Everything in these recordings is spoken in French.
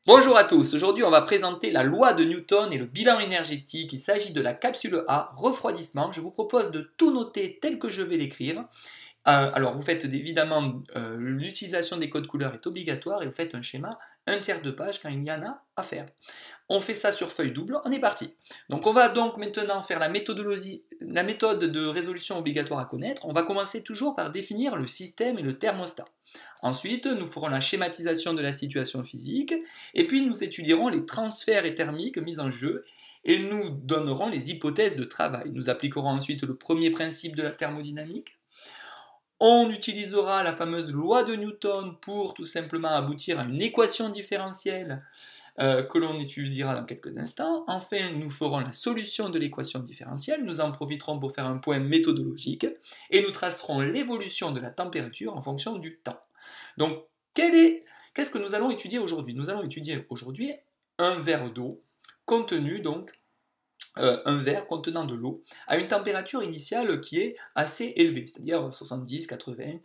Bonjour à tous, aujourd'hui on va présenter la loi de Newton et le bilan énergétique. Il s'agit de la capsule A, refroidissement. Je vous propose de tout noter tel que je vais l'écrire. Alors vous faites évidemment l'utilisation des codes couleurs est obligatoire et vous faites un schéma un tiers de page quand il y en a à faire. On fait ça sur feuille double, on est parti. Donc on va donc maintenant faire la méthode de résolution obligatoire à connaître. On va commencer toujours par définir le système et le thermostat. Ensuite, nous ferons la schématisation de la situation physique, et puis nous étudierons les transferts thermiques mis en jeu, et nous donnerons les hypothèses de travail. Nous appliquerons ensuite le premier principe de la thermodynamique. On utilisera la fameuse loi de Newton pour tout simplement aboutir à une équation différentielle que l'on étudiera dans quelques instants. Enfin, nous ferons la solution de l'équation différentielle, nous en profiterons pour faire un point méthodologique, et nous tracerons l'évolution de la température en fonction du temps. Donc, qu'est-ce que nous allons étudier aujourd'hui? Nous allons étudier aujourd'hui un verre d'eau contenu donc un verre contenant de l'eau à une température initiale qui est assez élevée, c'est-à-dire 70-80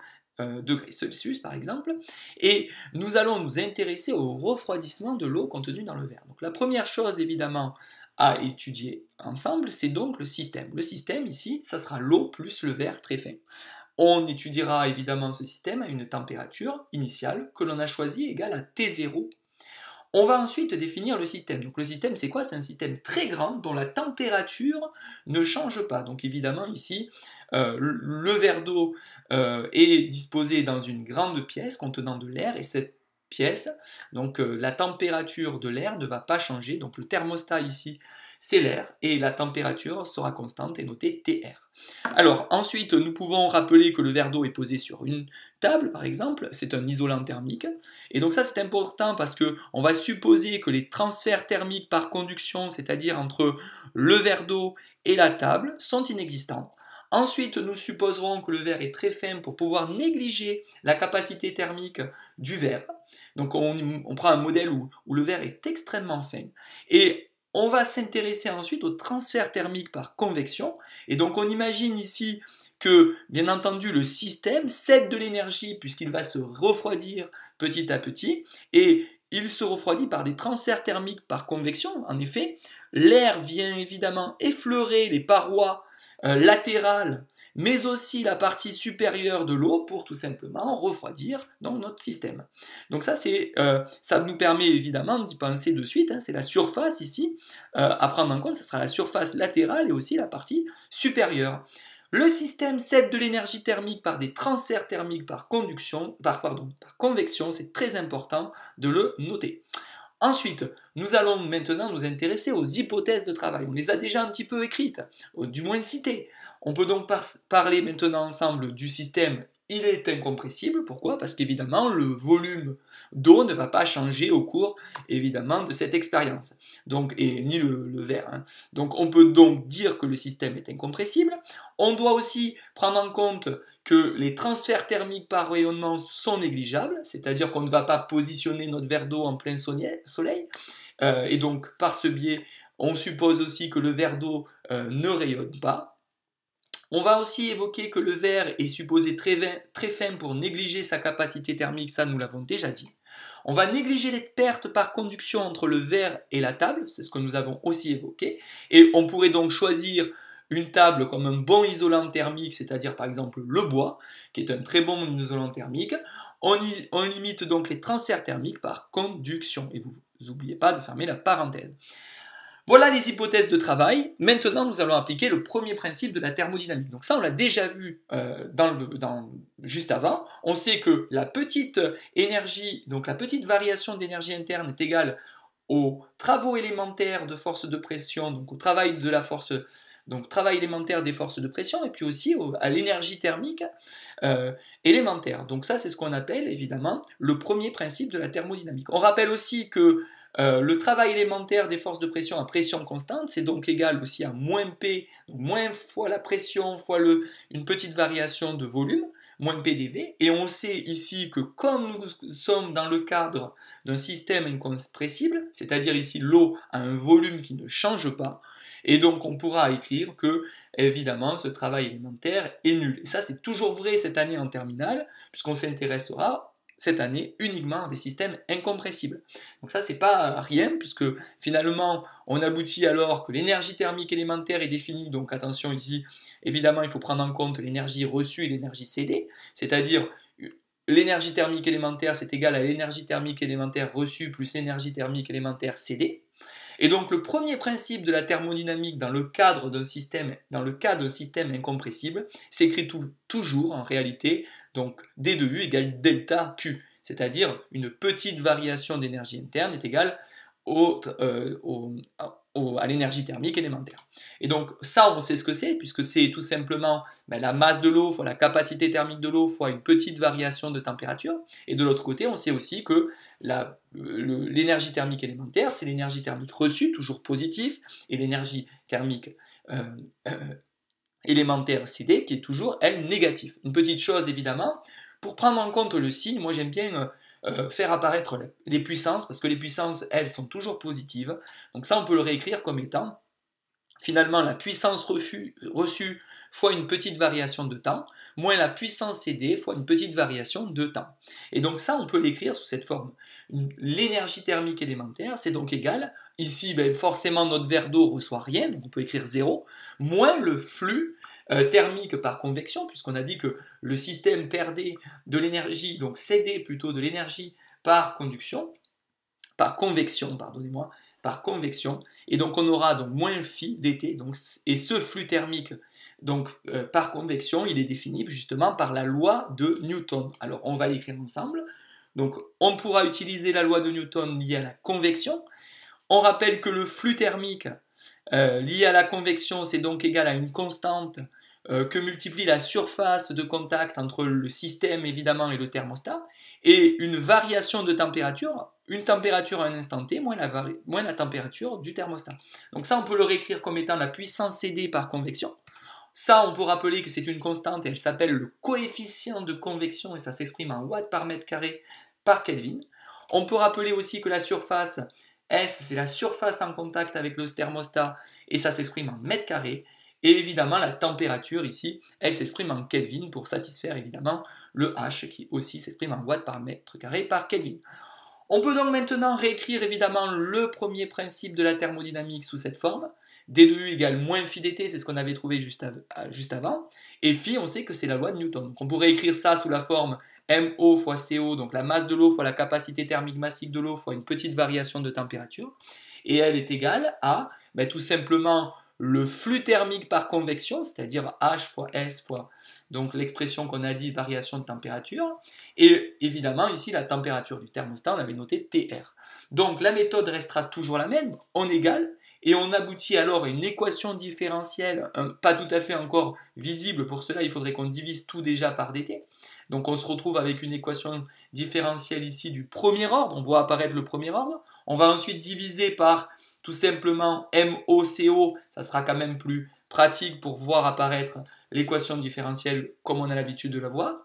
degrés Celsius par exemple, et nous allons nous intéresser au refroidissement de l'eau contenue dans le verre. Donc la première chose évidemment à étudier ensemble, c'est donc le système. Le système ici, ça sera l'eau plus le verre très fin. On étudiera évidemment ce système à une température initiale que l'on a choisie égale à T0. On va ensuite définir le système. Donc le système, c'est quoi? C'est un système très grand dont la température ne change pas. Donc évidemment ici, le verre d'eau est disposé dans une grande pièce contenant de l'air, et cette pièce, donc la température de l'air ne va pas changer. Donc le thermostat ici, c'est l'air, et la température sera constante et notée TR. Alors ensuite, nous pouvons rappeler que le verre d'eau est posé sur une table, par exemple, c'est un isolant thermique, et donc ça c'est important parce qu'on va supposer que les transferts thermiques par conduction, c'est-à-dire entre le verre d'eau et la table, sont inexistants. Ensuite, nous supposerons que le verre est très fin pour pouvoir négliger la capacité thermique du verre. Donc on prend un modèle où le verre est extrêmement fin. Et on va s'intéresser ensuite au transfert thermique par convection. Et donc on imagine ici que, bien entendu, le système cède de l'énergie puisqu'il va se refroidir petit à petit, et il se refroidit par des transferts thermiques par convection. En effet, l'air vient évidemment effleurer les parois latérales, mais aussi la partie supérieure de l'eau pour tout simplement refroidir donc, notre système. Donc ça nous permet évidemment d'y penser de suite, hein, c'est la surface ici, à prendre en compte, ce sera la surface latérale et aussi la partie supérieure. Le système cède de l'énergie thermique par des transferts thermiques par convection, c'est très important de le noter. Ensuite, nous allons maintenant nous intéresser aux hypothèses de travail. On les a déjà un petit peu écrites, du moins citées. On peut donc parler maintenant ensemble du système. Il est incompressible, pourquoi? Parce qu'évidemment, le volume d'eau ne va pas changer au cours, évidemment, de cette expérience. Donc, et ni le verre. Hein. Donc, on peut donc dire que le système est incompressible. On doit aussi prendre en compte que les transferts thermiques par rayonnement sont négligeables, c'est-à-dire qu'on ne va pas positionner notre verre d'eau en plein soleil. Et donc, par ce biais, on suppose aussi que le verre d'eau ne rayonne pas. On va aussi évoquer que le verre est supposé très fin pour négliger sa capacité thermique, ça nous l'avons déjà dit. On va négliger les pertes par conduction entre le verre et la table, c'est ce que nous avons aussi évoqué, et on pourrait donc choisir une table comme un bon isolant thermique, c'est-à-dire par exemple le bois, qui est un très bon isolant thermique. On limite donc les transferts thermiques par conduction, et vous n'oubliez pas de fermer la parenthèse. Voilà les hypothèses de travail. Maintenant, nous allons appliquer le premier principe de la thermodynamique. Donc ça, on l'a déjà vu juste avant. On sait que la petite énergie, donc la petite variation d'énergie interne est égale aux travaux élémentaires de force de pression, donc au travail de la force, donc travail élémentaire des forces de pression, et puis aussi à l'énergie thermique élémentaire. Donc ça, c'est ce qu'on appelle évidemment le premier principe de la thermodynamique. On rappelle aussi que le travail élémentaire des forces de pression à pression constante, c'est donc égal aussi à moins P, donc moins fois la pression fois une petite variation de volume, moins PdV, et on sait ici que comme nous sommes dans le cadre d'un système incompressible, c'est-à-dire ici l'eau a un volume qui ne change pas, et donc on pourra écrire que, évidemment, ce travail élémentaire est nul. Et ça, c'est toujours vrai cette année en terminale, puisqu'on s'intéressera cette année uniquement des systèmes incompressibles. Donc ça, c'est pas rien, puisque finalement, on aboutit alors que l'énergie thermique élémentaire est définie, donc attention ici, évidemment, il faut prendre en compte l'énergie reçue et l'énergie cédée, c'est-à-dire l'énergie thermique élémentaire, c'est égal à l'énergie thermique élémentaire reçue plus l'énergie thermique élémentaire cédée. Et donc le premier principe de la thermodynamique dans le cadre d'un système, incompressible, s'écrit toujours en réalité, donc D de U égale delta Q, c'est-à-dire une petite variation d'énergie interne est égale à l'énergie thermique élémentaire. Et donc ça, on sait ce que c'est, puisque c'est tout simplement la masse de l'eau fois la capacité thermique de l'eau fois une petite variation de température. Et de l'autre côté, on sait aussi que l'énergie thermique élémentaire, c'est l'énergie thermique reçue, toujours positive, et l'énergie thermique élémentaire CD, qui est toujours, elle, négative. Une petite chose, évidemment, pour prendre en compte le signe, moi j'aime bien faire apparaître les puissances, parce que les puissances, elles, sont toujours positives. Donc ça, on peut le réécrire comme étant, finalement, la puissance reçue fois une petite variation de temps, moins la puissance CD fois une petite variation de temps. Et donc ça, on peut l'écrire sous cette forme. L'énergie thermique élémentaire, c'est donc égal, ici, forcément, notre verre d'eau reçoit rien, donc on peut écrire 0, moins le flux thermique par convection, puisqu'on a dit que le système perdait de l'énergie, donc cédait plutôt de l'énergie par convection, pardonnez-moi, par convection, et donc on aura donc moins phi dt, donc, et ce flux thermique donc, par convection, il est défini justement par la loi de Newton. Alors on va l'écrire ensemble. Donc on pourra utiliser la loi de Newton liée à la convection. On rappelle que le flux thermique lié à la convection, c'est donc égal à une constante que multiplie la surface de contact entre le système évidemment et le thermostat, et une variation de température, une température à un instant t moins la température du thermostat. Donc ça, on peut le réécrire comme étant la puissance CD par convection. Ça, on peut rappeler que c'est une constante et elle s'appelle le coefficient de convection et ça s'exprime en watts par mètre carré par Kelvin. On peut rappeler aussi que la surface S, c'est la surface en contact avec le thermostat et ça s'exprime en mètre carré. Et évidemment, la température ici, elle s'exprime en Kelvin pour satisfaire évidemment le H qui aussi s'exprime en watts par mètre carré par Kelvin. On peut donc maintenant réécrire évidemment le premier principe de la thermodynamique sous cette forme. D de U égale moins phi dt, c'est ce qu'on avait trouvé juste avant. Et phi, on sait que c'est la loi de Newton. Donc on pourrait écrire ça sous la forme MO fois CO, donc la masse de l'eau fois la capacité thermique massique de l'eau fois une petite variation de température. Et elle est égale à tout simplement le flux thermique par convection, c'est-à-dire H fois S fois donc l'expression qu'on a dit, variation de température, et évidemment ici la température du thermostat, on avait noté TR. Donc la méthode restera toujours la même, on égale, et on aboutit alors à une équation différentielle, pas tout à fait encore visible, pour cela il faudrait qu'on divise tout déjà par dt. Donc on se retrouve avec une équation différentielle ici du premier ordre, on voit apparaître le premier ordre, on va ensuite diviser par tout simplement MOCO, ça sera quand même plus pratique pour voir apparaître l'équation différentielle comme on a l'habitude de la voir.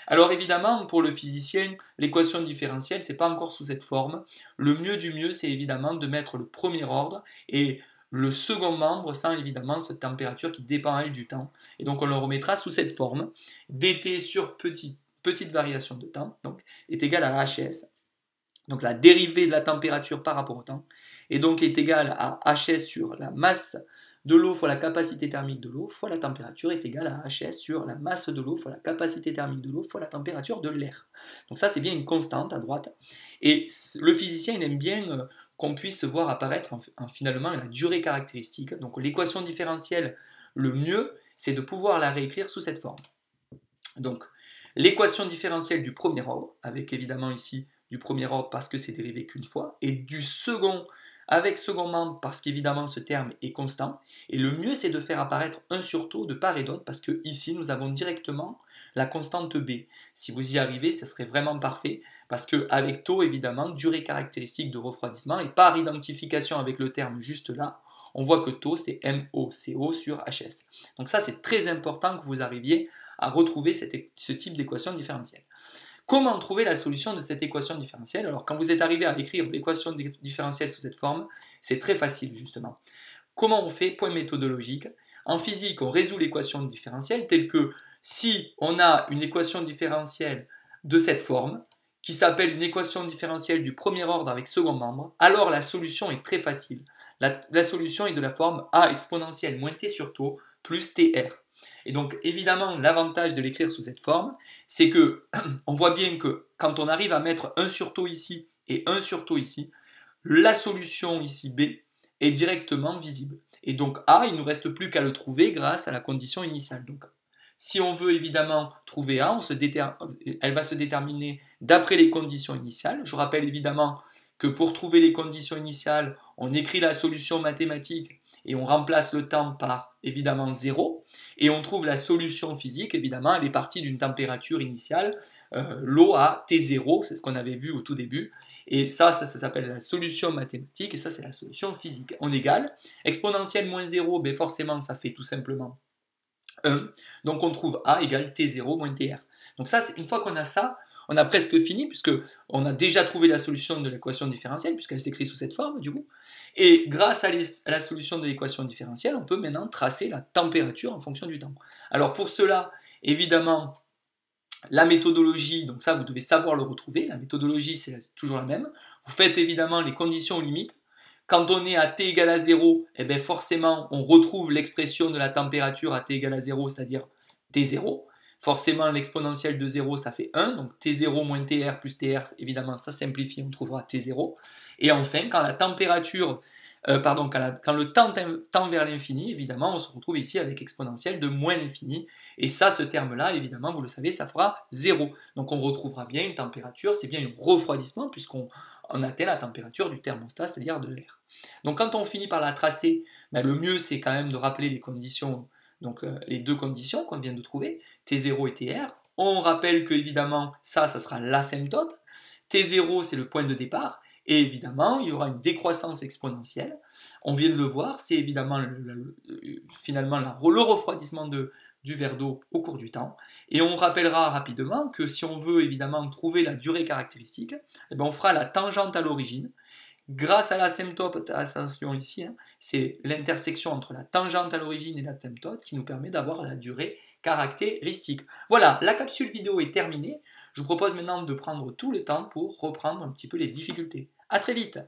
Alors évidemment, pour le physicien, l'équation différentielle, c'est pas encore sous cette forme. Le mieux du mieux, c'est évidemment de mettre le premier ordre et le second membre sans évidemment cette température qui dépend elle du temps. Et donc on le remettra sous cette forme. dt sur petite variation de temps donc, est égal à hs. Donc la dérivée de la température par rapport au temps, et donc est égale à hs sur la masse de l'eau fois la capacité thermique de l'eau fois la température est égale à hs sur la masse de l'eau fois la capacité thermique de l'eau fois la température de l'air. Donc ça c'est bien une constante à droite, et le physicien il aime bien qu'on puisse voir apparaître finalement la durée caractéristique. Donc l'équation différentielle, le mieux c'est de pouvoir la réécrire sous cette forme. Donc l'équation différentielle du premier ordre, avec évidemment ici du premier ordre parce que c'est dérivé qu'une fois, et du second avec second membre parce qu'évidemment ce terme est constant, et le mieux c'est de faire apparaître 1 sur taux de part et d'autre parce que ici nous avons directement la constante B. Si vous y arrivez, ce serait vraiment parfait parce qu'avec taux évidemment, durée caractéristique de refroidissement, et par identification avec le terme juste là, on voit que taux c'est MOCO sur HS. Donc ça c'est très important que vous arriviez à retrouver ce type d'équation différentielle. Comment trouver la solution de cette équation différentielle? Alors quand vous êtes arrivé à écrire l'équation différentielle sous cette forme, c'est très facile justement. Comment on fait? Point méthodologique. En physique, on résout l'équation différentielle telle que si on a une équation différentielle de cette forme, qui s'appelle une équation différentielle du premier ordre avec second membre, alors la solution est très facile. La solution est de la forme a exponentielle moins t sur tau plus tr. Et donc évidemment l'avantage de l'écrire sous cette forme, c'est que on voit bien que quand on arrive à mettre 1 sur tau ici et 1 sur tau ici, la solution ici b est directement visible. Et donc a, il ne nous reste plus qu'à le trouver grâce à la condition initiale. Donc si on veut évidemment trouver A, elle va se déterminer d'après les conditions initiales. Je rappelle évidemment que pour trouver les conditions initiales, on écrit la solution mathématique et on remplace le temps par évidemment 0. Et on trouve la solution physique, évidemment, elle est partie d'une température initiale, l'eau à T0, c'est ce qu'on avait vu au tout début. Et ça s'appelle la solution mathématique et ça c'est la solution physique. On égale, exponentielle moins 0, ben forcément ça fait tout simplement 1. Donc on trouve A égale T0 moins TR. Donc ça, une fois qu'on a ça, on a presque fini, puisque on a déjà trouvé la solution de l'équation différentielle, puisqu'elle s'écrit sous cette forme, du coup. Et grâce à la solution de l'équation différentielle, on peut maintenant tracer la température en fonction du temps. Alors pour cela, évidemment, la méthodologie, donc ça vous devez savoir le retrouver, la méthodologie c'est toujours la même. Vous faites évidemment les conditions limites. Quand on est à t égale à 0, eh bien forcément on retrouve l'expression de la température à t égale à 0, c'est-à-dire T0. Forcément l'exponentielle de 0 ça fait 1, donc T0 moins TR plus TR, évidemment ça simplifie, on trouvera T0. Et enfin quand la température, quand le temps tend vers l'infini, évidemment on se retrouve ici avec exponentielle de moins l'infini. Et ça, ce terme-là, évidemment, vous le savez, ça fera 0. Donc on retrouvera bien une température, c'est bien un refroidissement puisqu'on atteint la température du thermostat, c'est-à-dire de l'air. Donc quand on finit par la tracer, ben, le mieux c'est quand même de rappeler les conditions, donc les deux conditions qu'on vient de trouver, T0 et TR. On rappelle que évidemment ça sera l'asymptote. T0 c'est le point de départ. Et évidemment, il y aura une décroissance exponentielle. On vient de le voir, c'est évidemment finalement le refroidissement du verre d'eau au cours du temps. Et on rappellera rapidement que si on veut évidemment trouver la durée caractéristique, eh bien on fera la tangente à l'origine. Grâce à l'asymptote, attention ici, hein, c'est l'intersection entre la tangente à l'origine et l'asymptote qui nous permet d'avoir la durée caractéristique. Voilà, la capsule vidéo est terminée. Je vous propose maintenant de prendre tout le temps pour reprendre un petit peu les difficultés. A très vite!